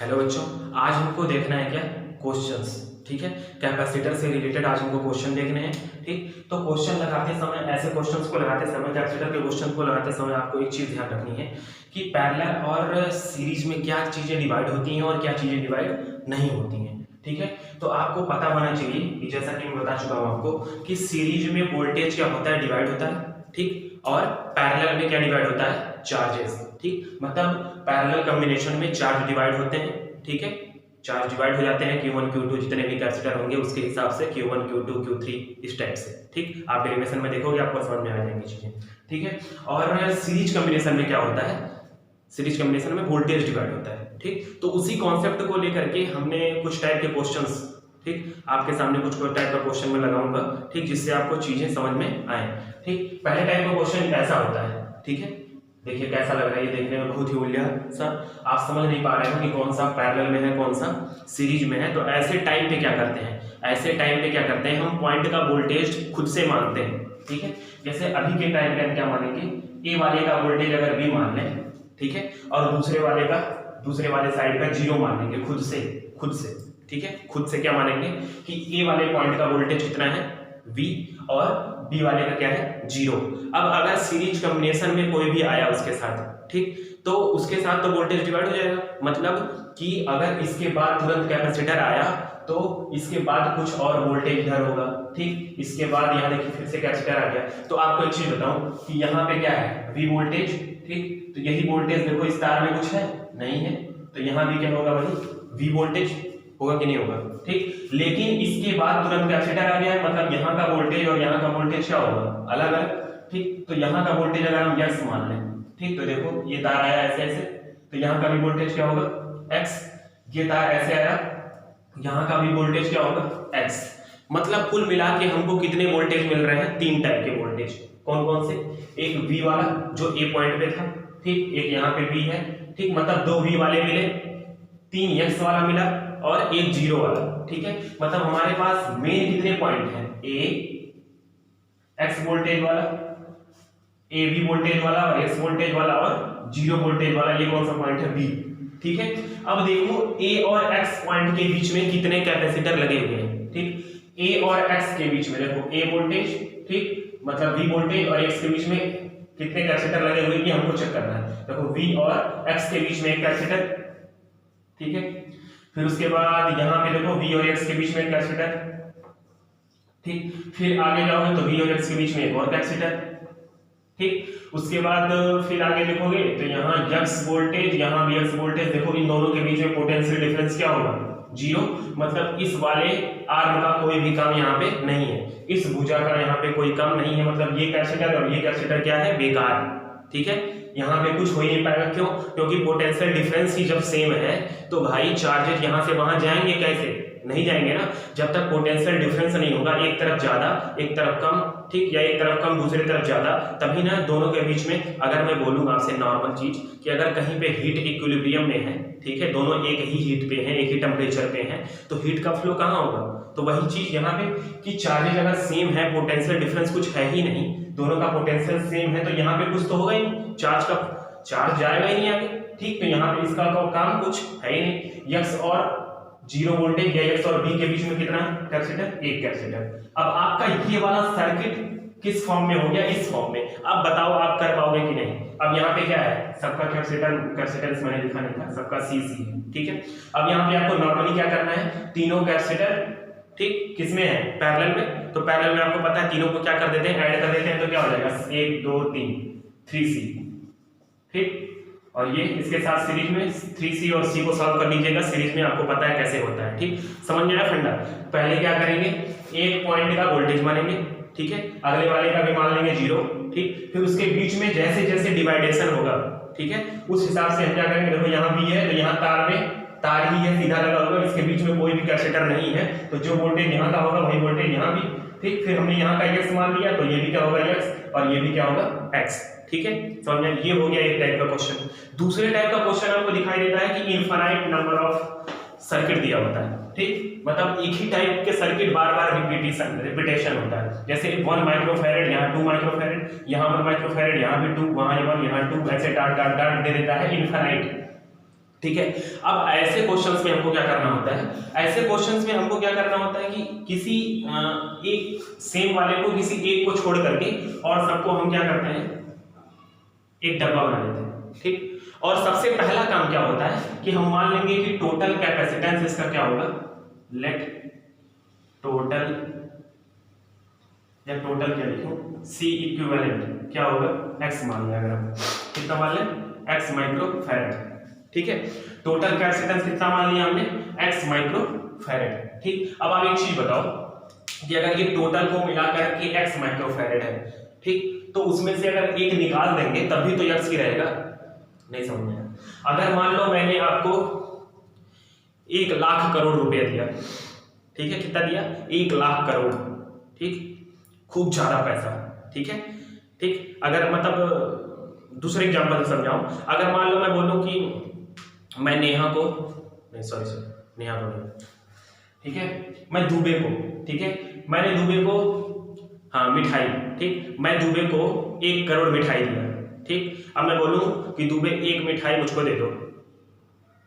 Hello बच्चों, आज हमको देखना है क्या क्वेश्चंस। ठीक है, कैपेसिटर से रिलेटेड आज हमको क्वेश्चन देखने हैं। ठीक, तो क्वेश्चन लगाते समय, ऐसे क्वेश्चंस को लगाते समय, कैपेसिटर के क्वेश्चन को लगाते समय आपको एक चीज ध्यान रखनी है कि पैरेलल और सीरीज में क्या चीजें डिवाइड होती हैं और क्या चीजें डिवाइड नहीं होती हैं। ठीक है, तो आपको पता होना चाहिए कि जैसा कि मैं बता चुका हूं आपको कि सीरीज में वोल्टेज क्या होता है, डिवाइड होता है। ठीक, और पैरेलल में क्या डिवाइड होता है, चार्जेस। ठीक, मतलब पैरेलल कॉम्बिनेशन में चार्ज डिवाइड होते हैं। ठीक है, चार्ज डिवाइड हो जाते हैं Q1 Q2 जितने भी कैपेसिटर होंगे उसके हिसाब से Q1 Q2 Q3 इस टाइप से। ठीक, आप डेरिवेशन में देखोगे आपको समझ में आ जाएंगी चीजें। ठीक है, और सीरीज कॉम्बिनेशन में क्या होता है, सीरीज कॉम्बिनेशन में वोल्टेज डिवाइड होता है। ठीक, तो उसी कॉन्सेप्ट को लेकर के हमने कुछ टाइप के क्वेश्चंस, ठीक, आपके सामने कुछ टाइप का क्वेश्चन में लगाऊंगा। ठीक, जिससे आपको चीजें समझ में आए। ठीक, पहले टाइप का क्वेश्चन ऐसा होता है। ठीक है, देखिए कैसा लग रहा है, ये देखने में बहुत ही उल्टा सा, आप समझ नहीं पा रहे हो कि कौन सा पैरेलल में है कौन सा सीरीज में है। तो ऐसे टाइम पे क्या करते हैं, ऐसे टाइम पे क्या करते हैं, हम पॉइंट का वोल्टेज खुद से मानते हैं। ठीक है, जैसे अभी के टाइम पे हम क्या मानेंगे, ए वाले का वोल्टेज अगर बी मान लें, ठीक है, और दूसरे वाले साइड का जीरो मान लेंगे खुद से। ठीक है, खुद से क्या मानेंगे कि ए वाले पॉइंट का वोल्टेज कितना है, V, और बी वाले का क्या है, जीरो। अब अगर सीरीज कॉम्बिनेशन में कोई भी आया उसके साथ, ठीक, तो उसके साथ तो वोल्टेज डिवाइड हो जाएगा। मतलब कि अगर इसके बाद तुरंत कैपेसिटर आया तो इसके बाद कुछ और वोल्टेज इधर होगा। ठीक, इसके बाद यहाँ देखिए फिर से कैपेसिटर आ गया। तो आपको एक चीज बताऊं कि यहाँ पे क्या है, V वोल्टेज। ठीक, तो यही वोल्टेज देखो इस तार में कुछ है नहीं है, तो यहाँ भी क्या होगा, वही V वोल्टेज होगा कि नहीं होगा। ठीक, लेकिन इसके बाद तुरंत कैपेसिटर आ गया है, मतलब यहाँ का वोल्टेज और यहाँ का वोल्टेज क्या होगा, अलग अलग। ठीक, तो यहाँ का वोल्टेज अगर हम x मान लें, ठीक, तो देखो ये तार आया ऐसे ऐसे, तो यहाँ का भी वोल्टेज क्या होगा, x। ये तार ऐसे आया, यहाँ का भी वोल्टेज क्या होगा, x। मतलब कुल मिला के हमको कितने वोल्टेज मिल रहे हैं, तीन टाइप के वोल्टेज। कौन कौन से, एक V वाला जो A पॉइंट पे था, ठीक, एक यहाँ पे V है। ठीक, मतलब दो V वाले मिले, तीन x वाला मिला और एक जीरो वाला। ठीक है, मतलब हमारे पास मेन कितने पॉइंट हैं, ए एक्स वोल्टेज वाला, ए बी वोल्टेज वाला और एक्स वोल्टेज वाला और जीरो वोल्टेज वाला। ये कौन सा पॉइंट है, बी। ठीक है, अब देखो ए और एक्स पॉइंट के बीच में कितने कैपेसिटर लगे हुए हैं। ठीक, ए और एक्स के बीच में देखो ए वोल्टेज, ठीक, मतलब बी वोल्टेज, और एक्स के बीच में कितने कैपेसिटर लगे हुए हैं हमको चेक करना है। देखो वी और एक्स के बीच में एक कैपेसिटर, ठीक है, फिर उसके बाद यहाँ पे देखो V और X के बीच में एक कैपेसिटर। ठीक, फिर आगे जाओगे तो V और X के बीच में एक और कैपेसिटर। ठीक, उसके बाद फिर आगे देखोगे तो यहाँ X वोल्टेज, यहाँ भी X वोल्टेज। देखो इन दोनों के बीच में पोटेंशियल डिफरेंस क्या होगा, जीरो। मतलब इस वाले आर्म का कोई भी काम यहाँ पे नहीं है, इस भुजा का यहाँ पे कोई काम नहीं है। मतलब ये कैपेसिटर और ये कैपेसिटर क्या है, बेकार। ठीक है, यहाँ पे कुछ हो ही नहीं पाएगा। क्यों, क्योंकि पोटेंशियल डिफरेंस ही जब सेम है तो भाई चार्जेस यहाँ से वहां जाएंगे कैसे, नहीं जाएंगे ना। जब तक पोटेंशियल डिफरेंस नहीं होगा, एक तरफ ज्यादा एक तरफ कम, ठीक, या एक तरफ कम दूसरी तरफ ज्यादा, तभी ना दोनों के बीच में। अगर मैं बोलूँ आपसे नॉर्मल चीज कि अगर कहीं पे हीट इक्विलिब्रियम में है, ठीक है, दोनों एक ही हीट पे हैं, एक ही टेम्परेचर पे हैं, तो हीट का फ्लो कहाँ होगा। तो वही चीज यहाँ पे कि चार्जेज अगर सेम है, पोटेंशियल डिफरेंस कुछ है ही नहीं, दोनों का पोटेंशियल सेम है, तो यहाँ पे कुछ तो होगा ही नहीं, चार्ज जाएगा ही नहीं आगे। ठीक, तो यहाँ पे इसका काम कुछ है ही नहीं। एक्स और जीरो वोल्टेज या एक्स और बी के बीच में कितना कैपेसिटर, एक कैपेसिटर। अब आपका ये वाला सर्किट किस फॉर्म में हो गया, इस फॉर्म में। अब बताओ आप कर पाओगे कि नहीं। अब यहाँ पे क्या है, सबका कैपेसिटेंस मैंने लिखा नहीं था, सबका सीसी है। ठीक है, अब यहाँ पे आपको नॉर्मली क्या करना है, तीनों कैपेसिटर, ठीक, किसमें है, पैरेलल में। तो पैरेलल में आपको पता है तीनों को क्या कर देते हैं, ऐड कर देते हैं, तो क्या हो जाएगा, 1 2 3 3C। ठीक, और ये इसके साथ सीरीज में 3C और C को सॉल्व कर लीजिएगा, सीरीज में आपको पता है कैसे होता है। ठीक, समझ में आया फंडा। पहले क्या करेंगे, एक पॉइंट का वोल्टेज मानेंगे, ठीक है, अगले वाले का भी मान लेंगे जीरो। ठीक, फिर उसके बीच में जैसे जैसे डिवाइडेशन होगा, ठीक है, उस हिसाब से हम क्या करेंगे। देखो यहाँ भी है तो यहाँ तार ही है, सीधा लगा होगा, इसके बीच में कोई भी कैपेसिटर नहीं है, तो जो वोल्टेज यहाँ का होगा वही वोल्टेज यहाँ भी। ठीक, फिर हमने यहाँ का x मान लिया, तो ये भी क्या होगा x और ये भी क्या होगा x। ठीक है, समझ में, ये हो गया एक टाइप का क्वेश्चन। दूसरे टाइप का क्वेश्चन आपको दिखाई देता है कि इनफाइनाइट नंबर ऑफ सर्किट दिया होता है। ठीक, मतलब एक ही टाइप के सर्किट बार बार रिपीटेशन होता है। जैसे 1 माइक्रोफैरेड, यहाँ 2 माइक्रोफैरेड, यहाँ 1 माइक्रोफैरेड, यहाँ भी 2, वहाँ 1, यहाँ 2, ऐसे डाट डाट डाट दे देता है इनफाइनाइट। ठीक है। अब ऐसे क्वेश्चंस में हमको क्या करना होता है, ऐसे क्वेश्चंस में हमको क्या करना होता है कि किसी एक सेम वाले को किसी एक को छोड़ करके और सबको हम क्या करते हैं, एक डब्बा बना देते हैं, ठीक। और सबसे पहला काम क्या होता है कि हम मान लेंगे कि टोटल कैपेसिटेंस इसका क्या होगा, लेट टोटल या टोटल क्या लिखूं, सी इक्विवेलेंट क्या होगा, x मान लिया, अगर हम कितना मान लें, x माइक्रोफैराड, ठीक है। टोटल कैपेसिटेंस कितना मान लिया हमने, x माइक्रोफैराड, ठीक। अब आप एक चीज बताओ कि अगर ये टोटल को मिलाकर के x माइक्रोफैराड है, ठीक, तो उसमें से अगर एक निकाल देंगे तब भी तो x ही रहेगा, नहीं समझ में आया। अगर मान लो मैंने आपको 1 लाख करोड़ रुपया दिया, ठीक है, कितना दिया, 1 लाख करोड़, ठीक, खूब ज्यादा पैसा, ठीक है, ठीक। अगर मतलब दूसरे एग्जांपल से समझाऊं, अगर मान लो मैं बोलूं कि मैं नेहा को, नहीं सॉरी नेहा को नहीं, ठीक है, मैं दुबे को, ठीक है, मैंने दुबे को, हाँ मिठाई, ठीक, मैं दुबे को 1 करोड़ मिठाई दिया, ठीक। अब मैं बोलूं कि दुबे 1 मिठाई मुझको दे दो,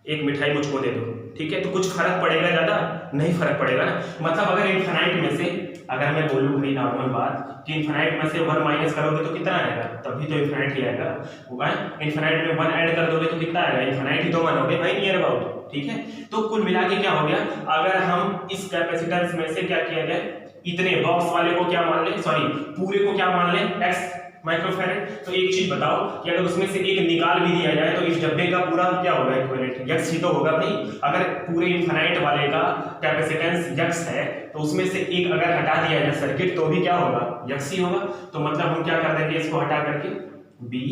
1 मिठाई मुझको दे दो, ठीक है, तो कुछ फर्क पड़ेगा, ज्यादा नहीं फर्क पड़ेगा ना। मतलब अगर इनफाइनाइट में से, अगर मैं बोलूं भाई नॉर्मल बात कि इनफाइनाइट में से 1 माइनस करोगे तो कितना आएगा, तभी तो इनफाइनाइट ही आएगा, इनफाइनाइट में 1 ऐड कर दोगे तो कितना आएगा, इनफाइनाइट ही तो मानोगे भाई, नियर अबाउट, ठीक है। तो कुल मिला के क्या हो गया, अगर हम इस कैपेसिटेंस में से क्या किया जाए, इतने बॉक्स वाले को क्या मान ले, सॉरी पूरे को क्या मान ले, x माइक्रोफैराड। तो एक चीज बताओ कि अगर उसमें से एक निकाल भी दिया जाए तो इस डब्बे का पूरा क्या होगा, इक्विवेलेंट x ही तो होगा भाई। अगर पूरे इनफाइनाइट वाले का कैपेसिटेंस x है तो उसमें से एक अगर हटा दिया जाए सर्किट तो भी क्या होगा, x ही होगा। तो मतलब हम क्या कर देंगे, इसको हटा करके b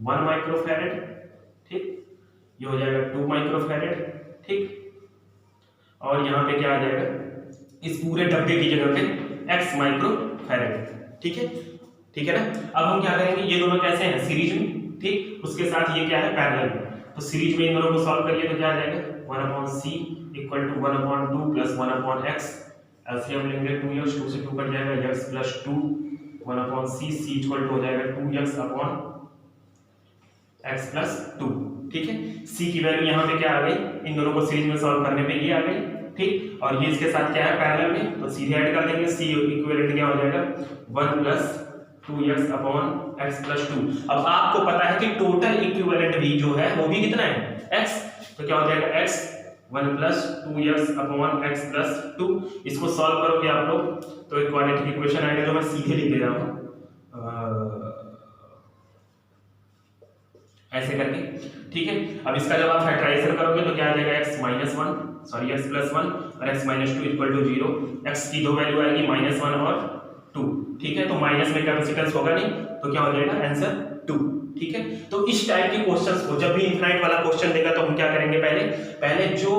1 माइक्रोफैराड, ठीक, ये हो जाएगा 2 माइक्रोफैराड, ठीक, और यहाँ पे क्या आ जाएगा, इस पूरे डब्बे की जगह पे x माइक्रोफैराड, ठीक है, ठीक है ना। अब हम क्या करेंगे, ये दोनों कैसे हैं, सीरीज में, ठीक, उसके साथ ये क्या है, पैरेलल में। तो सीरीज में इन दोनों को सॉल्व करिए तो क्या आ जाएगा, 1/c equal to 1/2 plus 1/x, LCM लेंगे 2x, 2 से 2 कट जाएगा, x plus 2 1/c, c equal to हो जाएगा 2x अपॉन x प्लस 2, ठीक है। c की वैल्यू यहाँ पे क्या आ गई, इन दोनों को सीरीज में सॉल्व करने पे ये आ गई, ठीक, और ये इसके साथ क्या है, पैरेलल में, तो सीधे ऐड कर देंगे, c इक्विवेलेंट क्या हो जाएगा, 1 plus 2x upon x plus 2। अब आपको पता है कि टोटल इक्विवेलेंट भी जो है वो भी कितना है, x, तो क्या हो जाएगा x 1 plus 2x upon x plus 2। इसको सॉल्व करोगे आप लोग तो एक क्वाड्रेटिक इक्वेशन आएगा जो मैं सीधे लिख दे रहा हूँ ऐसे करके, ठीक है। अब इसका जब आप फैक्टराइजेशन करोगे तो क्या आ जाएगा, x minus 1, sorry x plus 1 और x minus 2 equal to 0। x की दो वैल्यू आएगी -1 और 2, ठीक है। तो माइनस में कैपेसिटेंस होगा नहीं तो क्या हो जाएगा, आंसर 2, ठीक है। तो इस टाइप के क्वेश्चंस को जब भी इनफाइनाइट वाला क्वेश्चन देगा तो हम क्या करेंगे, पहले जो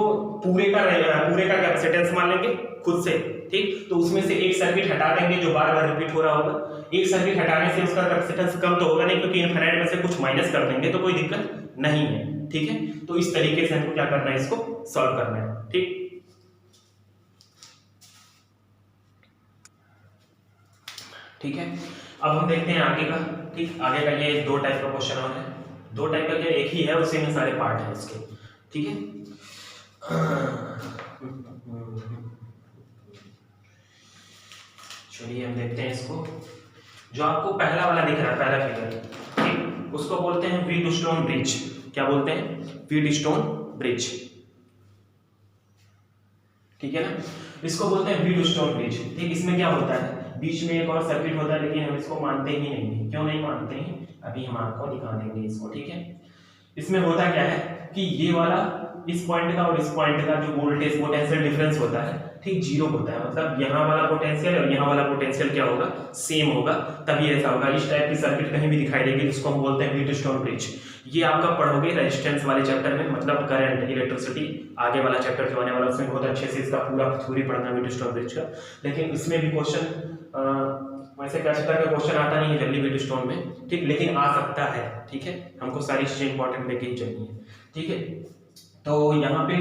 पूरे का कैपेसिटेंस मान लेंगे खुद से, ठीक, तो उसमें से एक सर्किट हटा देंगे जो बार बार रिपीट हो रहा होगा। एक सर्किट हटाने से उसका कैपेसिटेंस कम तो होगा नहीं, क्योंकि इनफाइनाइट में से कुछ माइनस कर देंगे तो कोई दिक्कत नहीं है, ठीक है। तो इस तरीके से हमको क्या करना है, इसको सॉल्व करना है, ठीक। ठीक है, अब हम देखते हैं आगे का, ठीक। आगे का ये 2 टाइप का क्वेश्चन और है, 2 टाइप का क्या, एक ही है, उसी में सारे पार्ट हैं इसके, ठीक है। चलिए हम देखते हैं इसको। जो आपको पहला वाला दिख रहा है, पहला फिगर, ठीक, उसको बोलते हैं व्हीटस्टोन ब्रिज। क्या बोलते हैं, व्हीटस्टोन ब्रिज, ठीक है ना। इसको बोलते हैं व्हीटस्टोन ब्रिज, ठीक। इसमें क्या होता है, बीच में एक और सर्किट होता है, लेकिन हम इसको मानते ही नहीं है। क्यों नहीं मानते हैं, अभी हम आपको दिखा देंगे इसको, ठीक है। इसमें होता क्या है कि ये वाला इस पॉइंट का और इस पॉइंट का जो वोल्टेज पोटेंशियल डिफरेंस होता है, ठीक, 0 होता है। मतलब यहाँ वाला पोटेंशियल और यहाँ वाला पोटेंशियल क्या होगा, सेम होगा, तभी ऐसा होगा। इस टाइप की सर्किट कहीं भी दिखाई देगी जिसको हम बोलते हैं व्हीटस्टोन ब्रिज। ये आपका पढ़ोगे रेजिस्टेंस वाले चैप्टर में, मतलब करंट इलेक्ट्रिसिटी आगे वाला चैप्टर जो आने वाला, उसमें बहुत अच्छे से इसका पूरा थ्योरी पढ़ना व्हीटस्टोन ब्रिज का। लेकिन इसमें भी क्वेश्चन वैसे कैपेसिटर का क्वेश्चन आता नहीं है जल्दी व्हीटस्टोन में, ठीक, लेकिन आ सकता है, ठीक है। हमको सारी चीजें इंपॉर्टेंट लेके ही चलनी है, ठीक है। तो यहाँ पे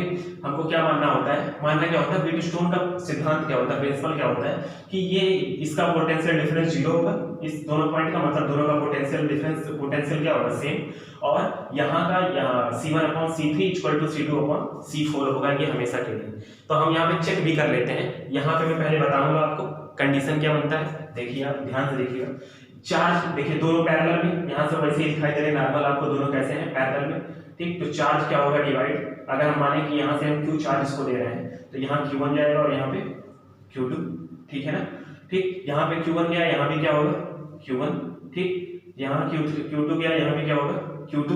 हमको क्या मानना होता है, मानना क्या होता है, व्हीटस्टोन का सिद्धांत क्या होता है, प्रिंसिपल क्या होता है कि ये इसका पोटेंशियल डिफरेंस 0 होगा, इस दोनों पॉइंट का मतलब दोनों का पोटेंशियल डिफरेंस, पोटेंशियल क्या होगा, सेम, और यहाँ का C1/C3 = C2/C4 होगा, ये हमेशा के लिए। तो हम यहाँ पे चेक भी कर लेते हैं, यहाँ पे मैं पहले बताऊंगा आपको कंडीशन क्या बनता है। देखिए आप ध्यान से देखिएगा, चार्ज देखिए दोनों पैरेलल में, यहाँ से वैसे ही दिखाई दे रहे नॉर्मल आपको, दोनों कैसे हैं, पैरेलल में, ठीक। तो चार्ज क्या होगा, डिवाइड, अगर हम माने कि यहाँ से हम Q चार्ज इसको दे रहे हैं तो यहाँ Q1 जाएगा और यहाँ पे Q2, ठीक है ना, ठीक। यहाँ पे Q1 गया, यहाँ भी क्या होगा, Q1, ठीक। यहाँ Q2 गया, यहाँ भी क्या होगा, Q2,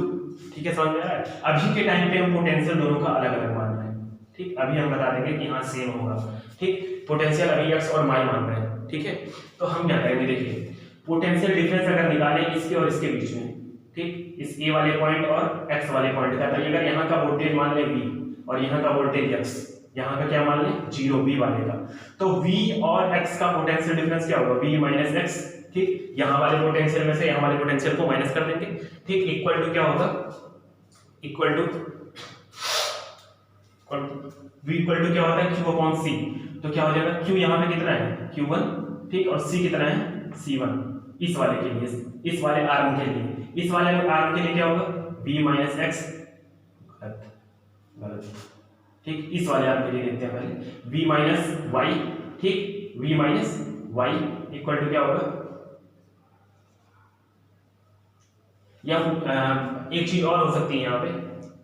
ठीक है, समझ में आ रहा है। अभी के टाइम पे हम पोटेंशियल दोनों का अलग अलग मान रहे हैं, ठीक। अभी हम बता देंगे कि हाँ सेम होगा, ठीक। पोटेंशियल अभी x और y मान रहे हैं, ठीक है। तो हम क्या करेंगे, देखिए पोटेंशियल डिफरेंस अगर निकालें इसके और इसके बीच में, ठीक, इस a वाले पॉइंट और x वाले पॉइंट का, तो अगर यहाँ का वोल्टेज मान ले v और यहाँ का वोल्टेज x, यहाँ का क्या मान ले 0 v वाले का, तो v और x का पोटेंशियल डिफरेंस क्या होगा, v - x, ठीक। यहाँ वाले पोटेंशियल में से यहाँ वाले पोटेंशियल को माइनस कर देंगे, ठीक, इक्वल टू क्या होगा, equal to v equal to क्या होता है, Q/C, तो क्या हो जाएगा, Q यहाँ पे कितना है, Q1, ठीक, और C कितना है, C1, इस वाले के लिए, इस वाले आर्म के लिए, इस वाले आर्म के लिए क्या होगा, v - x, गलत, ठीक। इस वाले आर्म के लिए देखते हैं पहले, v - y, ठीक, v - y इक्वल टू क्या होगा, या एक चीज और हो सकती है यहाँ पे,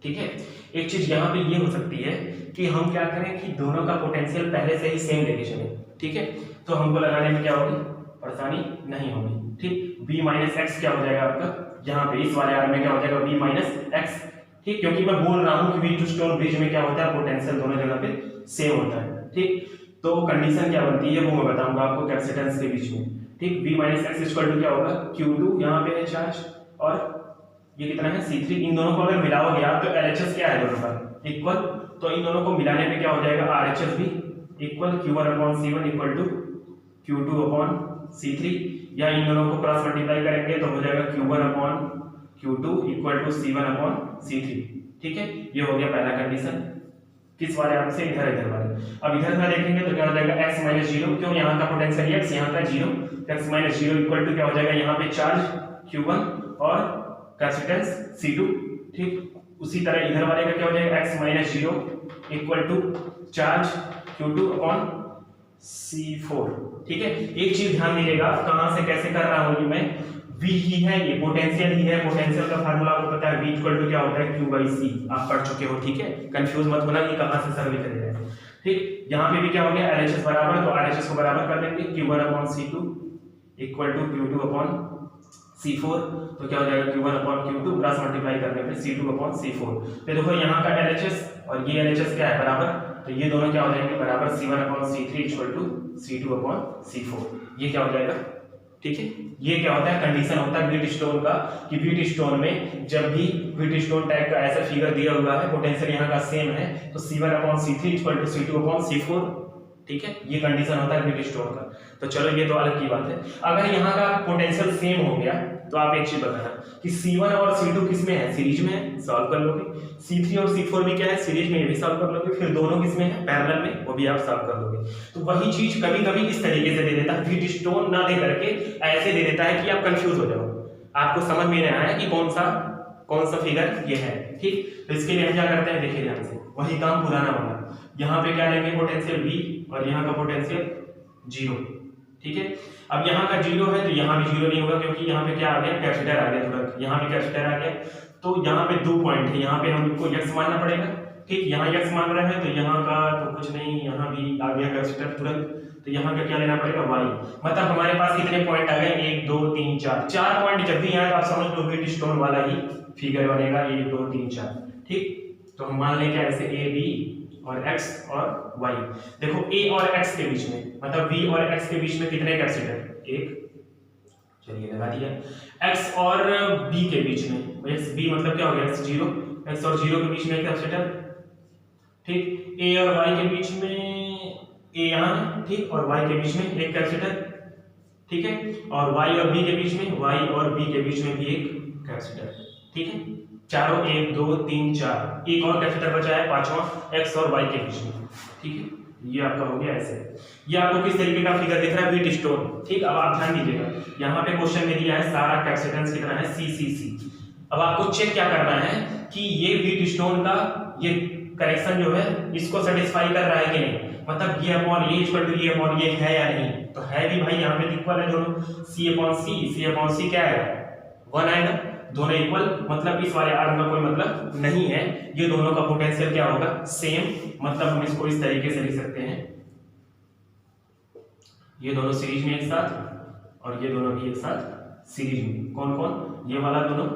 ठीक है, एक चीज यहाँ पे ये हो सकती है कि हम क्या करें कि दोनों का पोटेंशियल पहले से ही सेम लेके चले, ठीक है, तो हमको लगाने में क्या होगी, परेशानी नहीं होगी, ठीक। v - x क्या हो जाएगा आपका, यहाँ पे इस वाले आर्म में क्या हो जाएगा, v - x, ठीक, क्योंकि मैं बोल रहा हूँ कि व्हीटस्टोन ब्रिज में क्या होता है, पोटेंशियल दोनों जगह पे सेम होता है, ठीक। तो कंडीशन क्या बनती है वो मैं बताऊंगा आपको कैपेसिटेंस के बीच में, ठीक। v - x इक्वल टू क्या होगा, Q2 यहाँ पे है चार्ज, और ये कितना है, C3, इन दोनों को अगर मिलाओगे आप तो LHS क्या है दोनों का, इक्वल, तो इन दोनों को मिलाने पे क्या हो जाएगा, RHS भी equal, Q1/C1 equal to Q2/C3, या इन दोनों को क्रॉस मल्टीप्लाई करेंगे तो हो जाएगा Q1/Q2 इक्वल टू C1/C3, ठीक है। ये हो गया पहला कंडीशन, किस वाले आर्म से, इधर वाले। अब इधर का देखेंगे तो क्या हो जाएगा, x - 0, क्यों, यहाँ का पोटेंशियल x, यहाँ का 0, x - 0 इक्वल टू क्या हो जाएगा, यहाँ पे चार्ज Q1 और कैपेसिटेंस C2, ठीक। उसी तरह इधर वाले का क्या हो जाएगा, x - 0 equal to charge Q2/C4, ठीक है। एक चीज ध्यान दीजिएगा, कहां से कैसे कर रहा हूं मैं, v ही है, ये पोटेंशियल ही है, पोटेंशियल का फार्मूला आपको पता है, v इक्वल टू क्या होता है, Q/C, आप पढ़ चुके हो, ठीक है, कंफ्यूज मत होना कि कहां से सर लिख रहे हैं, ठीक। यहाँ पे भी क्या हो गया, LHS बराबर, तो RHS को बराबर कर देंगे, Q1/C2 इक्वल टू Q2/C4, तो क्या हो जाएगा, Q1/Q2 क्रॉस मल्टीप्लाई करने पे C2/C4, तो देखो यहाँ का LHS और ये LHS क्या है, बराबर, तो ये दोनों क्या हो जाएंगे बराबर, C1/C3 इक्वल टू C2/C4, ये क्या हो जाएगा, ठीक है। ये क्या होता है, कंडीशन होता है व्हीटस्टोन का, कि व्हीटस्टोन में जब भी व्हीटस्टोन टाइप का ऐसा फिगर दिया हुआ है, पोटेंशियल यहाँ का सेम है, तो C1/C3 इक्वल टू C2/C4, ठीक है, ये कंडीशन होता है व्हीटस्टोन का। तो चलो ये तो अलग की बात है। अगर यहाँ का पोटेंशियल सेम हो गया तो आप एक चीज बताना कि C1 और C2 किस में है, सीरीज में है, सॉल्व कर लोगे। C3 और C4 भी क्या है, सीरीज में, ये भी सॉल्व कर लोगे। फिर दोनों किस में है, पैरेलल में, वो भी आप सॉल्व कर लोगे। तो वही चीज कभी कभी इस तरीके से दे देता है, व्हीटस्टोन ना दे करके ऐसे दे देता है कि आप कंफ्यूज हो जाओ, आपको समझ में नहीं आया कि कौन सा फिगर ये है, ठीक। तो इसके लिए हम क्या करते हैं, देखिए ध्यान से, वही काम पुराना वाला, यहाँ पे क्या लेंगे, पोटेंशियल V और यहाँ का पोटेंशियल 0, ठीक है। अब यहाँ का 0 है तो यहाँ भी 0 नहीं होगा, क्योंकि यहाँ पे क्या आ गया, कैपेसिटर आ गया तुरंत, यहाँ भी कैपेसिटर आ गया। तो यहाँ पे 2 पॉइंट है, यहाँ पे हमको x मानना पड़ेगा, ठीक। यहाँ x मान रहे हैं तो यहाँ का तो कुछ नहीं, यहाँ भी आ गया कैपेसिटर तुरंत, तो यहाँ का क्या लेना पड़ेगा, y। मतलब हमारे पास कितने पॉइंट आ गए, 1 2 3 4 पॉइंट जब भी आए तो आप समझ लो व्हीटस्टोन वाला ही फिगर बनेगा, 1 2 3 4, ठीक। तो हम मान लेंगे ऐसे a b और x और y। देखो a और x के बीच में, मतलब v और x के बीच में कितने कैपेसिटर, 1, चलिए लगा दिया। x और b के बीच में, x b मतलब क्या हो गया, 0, x और 0 के बीच में एक कैपेसिटर, ठीक। a और y के बीच में, a यहाँ, ठीक, और y के बीच में एक कैपेसिटर, ठीक है। और y और b के बीच में, y और b के बीच में भी एक कैपेसिटर, ठीक है। चारों 1 2 3 4, एक और कैपेसिटर बचा है पांचवा x और y के बीच में, ठीक है। ये आपका हो गया ऐसे। ये आपको किस तरीके का फिगर दिख रहा है, व्हीट स्टोन, ठीक। अब आप ध्यान दीजिएगा, यहाँ पे क्वेश्चन में दिया है सारा कैपेसिटेंस कितना है, CCC। अब आपको चेक क्या करना है कि ये व्हीट स्टोन का ये करेक्शन जो है इसको सेटिस्फाई कर रहा है कि नहीं, मतलब ये अपॉन ये इक्वल टू ये अपॉन ये है या नहीं। तो है भी भाई, यहाँ पे इक्वल है दोनों, C अपॉन C क्या है 1 आएगा, दोनों इक्वल, मतलब इस वाले आर्म का कोई मतलब नहीं है, ये दोनों का पोटेंशियल क्या होगा सेम, मतलब हम इसको इस तरीके से लिख सकते हैं, ये दोनों सीरीज में एक साथ और ये दोनों भी एक साथ सीरीज में, कौन कौन, ये वाला दोनों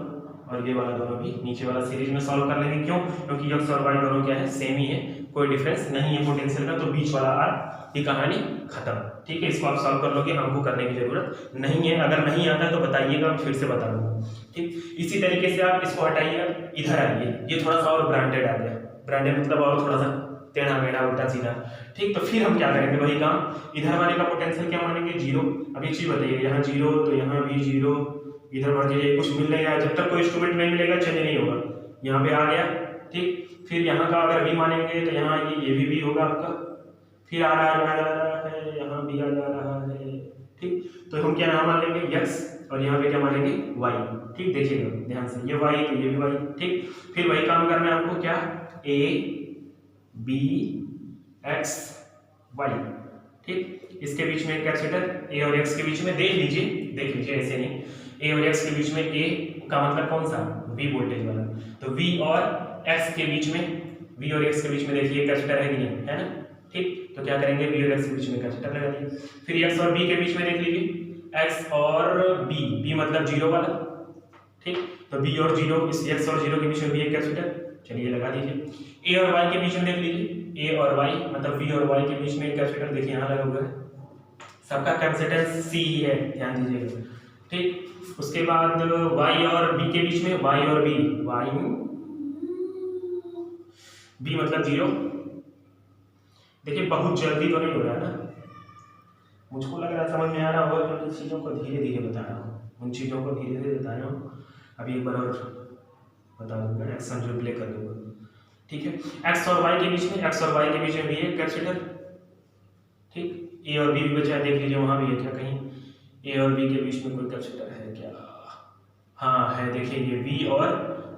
और ये वाला दोनों भी नीचे वाला सीरीज में सॉल्व कर लेंगे। क्यों, क्योंकि x और y दोनों क्या है सेम ही है, कोई डिफरेंस नहीं है पोटेंशियल का, तो बीच वाला आर की कहानी खत्म, ठीक है। इसको आप सॉल्व कर लोगे, हमको करने की जरूरत नहीं है, अगर नहीं आता तो बताइएगा, मैं फिर से बता दूंगा, ठीक। इसी तरीके से आप इसको हटाइए, इधर आइए, ये थोड़ा सा और ब्रांडेड आ गया, ब्रांडेड मतलब और थोड़ा सा टेढ़ा मेढ़ा उल्टा सीधा, ठीक। तो फिर हम क्या करेंगे वही काम, इधर वाले का पोटेंशियल क्या मानेंगे 0। अब एक चीज बताइए, यहाँ 0 तो यहाँ भी 0, इधर बढ़ जाइए, कुछ मिल नहीं रहा है, जब तक कोई इंस्ट्रूमेंट नहीं मिलेगा चेंज नहीं होगा, यहाँ पे आ गया, ठीक। फिर यहाँ का अगर भी मानेंगे तो यहाँ ये भी होगा आपका, फिर आ रहा है, यहाँ भी आ जा रहा है, ठीक। तो हम क्या नाम मान लेंगे x और यहाँ पे क्या मानेंगे y, ठीक। देखिएगा ध्यान से, ये y तो ये भी y, ठीक। फिर वही काम करना है आपको, क्या a b x y, ठीक। इसके बीच में एक कैपेसिटर a और x के बीच में, देख लीजिए ऐसे नहीं, a और x के बीच में a का मतलब कौन सा, v वोल्टेज वाला, तो v और x के बीच में, v और x के बीच में देखिए कैपेसिटर है कि नहीं है ना, ठीक। तो क्या करेंगे, v और x के बीच में कैपेसिटर लगा दिए। फिर x और b के बीच में देख लीजिए, x और b मतलब 0 वाला, ठीक। तो b और 0, इस x और 0 के बीच में भी एक कैपेसिटर, चलिए लगा दीजिए। a और y के बीच में देख लीजिए, a और y मतलब v और y के बीच में एक कैपेसिटर, देखिए यहाँ लगा हुआ है, सबका कैपेसिटेंस C ही है, ध्यान दीजिएगा, ठीक। उसके बाद y और b के बीच में, y और b, b मतलब 0। देखिए बहुत जल्दी तो नहीं हो रहा है ना, मुझको लग रहा है समझ में आ रहा होगा, क्योंकि चीज़ों को धीरे धीरे बता रहा हूँ, उन चीज़ों को धीरे धीरे बता रहा हूँ। अभी एक बार और बता दूंगा, एक्शन जो प्ले कर दूंगा, ठीक है। x और y के बीच में, x और y के बीच में भी है कैपेसिटर, ठीक। a और b भी बचा है, देख लीजिए वहाँ भी है क्या कहीं, a और b के बीच में कोई कैपेसिटर है क्या, हाँ है, देखिए ये v और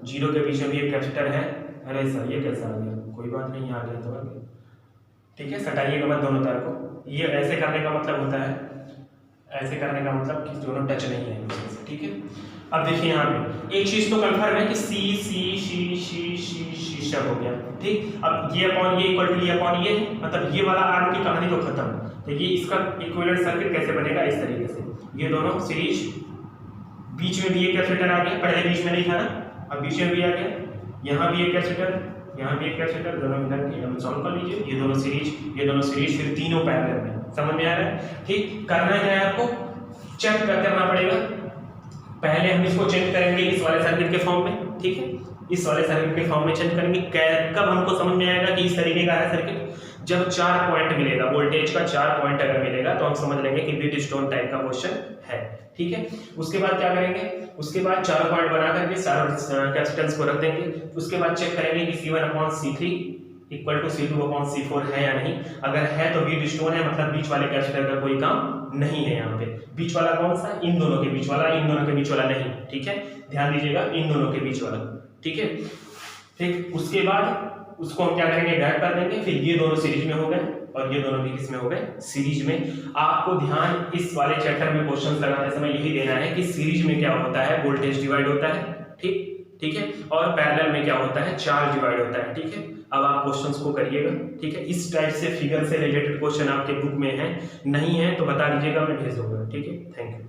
0 के बीच में भी एक कैपेसिटर है। अरे सर ये कैसा आ गया, कोई बात नहीं, आ गया तो आ गया, ठीक है। सटाइएगा मत दोनों तार को, ये ऐसे करने का मतलब होता है, ऐसे करने का मतलब कि दोनों टच नहीं है एक दूसरे से, ठीक है। अब देखिए यहाँ पे एक चीज तो कंफर्म है कि सी सब हो गया, ठीक। अब ये अपॉन ये इक्वल टू ये अपॉन ये, मतलब ये वाला आर्म की कहानी तो खत्म। तो ये इसका इक्विवेलेंट सर्किट कैसे बनेगा, इस तरीके से, ये दोनों सीरीज, बीच में भी एक कैपेसिटर आ गया, पहले बीच में नहीं था ना, अब बीच में भी आ गया, यहाँ भी एक कैपेसिटर, यहाँ भी एक कैपेसिटर, दोनों मिला के हम सॉल्व कर लीजिए, ये दोनों सीरीज, फिर तीनों पैरेलल में, समझ में आ रहा है, ठीक। करना क्या है आपको, चेक करना पड़ेगा, पहले हम इसको चेंज करेंगे इस वाले सर्किट के फॉर्म में, ठीक है, इस वाले सर्किट के फॉर्म में चेंज करेंगे। कब हमको समझ में आएगा कि इस तरीके का है सर्किट, जब 4 पॉइंट मिलेगा, वोल्टेज का 4 पॉइंट अगर मिलेगा तो हम समझ लेंगे कि व्हीट स्टोन टाइप का क्वेश्चन है, ठीक है। उसके बाद क्या करेंगे, उसके बाद 4 पॉइंट बना करके सारे कैपेसिटेंस को रख देंगे, उसके बाद चेक करेंगे कि C1/C3 इक्वल टू C2/C4 है या नहीं, अगर है तो व्हीट स्टोन है, मतलब बीच वाले कैपेसिटर का कोई काम नहीं है। यहाँ पे बीच वाला कौन सा, इन दोनों के बीच वाला, इन दोनों के बीच वाला नहीं, ठीक है, ध्यान दीजिएगा, इन दोनों के बीच वाला, ठीक है, ठीक। उसके बाद उसको हम क्या करेंगे, डैट कर देंगे, फिर ये दोनों सीरीज में हो गए और ये दोनों भी किस में हो गए, सीरीज में। आपको ध्यान इस वाले चैप्टर में क्वेश्चंस लगाते समय यही देना है कि सीरीज में क्या होता है, वोल्टेज डिवाइड होता है, ठीक है, और पैरेलल में क्या होता है, चार्ज डिवाइड होता है, ठीक है। अब आप क्वेश्चंस को करिएगा, ठीक है। इस टाइप से फिगर से रिलेटेड क्वेश्चन आपके बुक में है, नहीं है तो बता दीजिएगा, मैं भेज दूंगा, ठीक है। Thank you.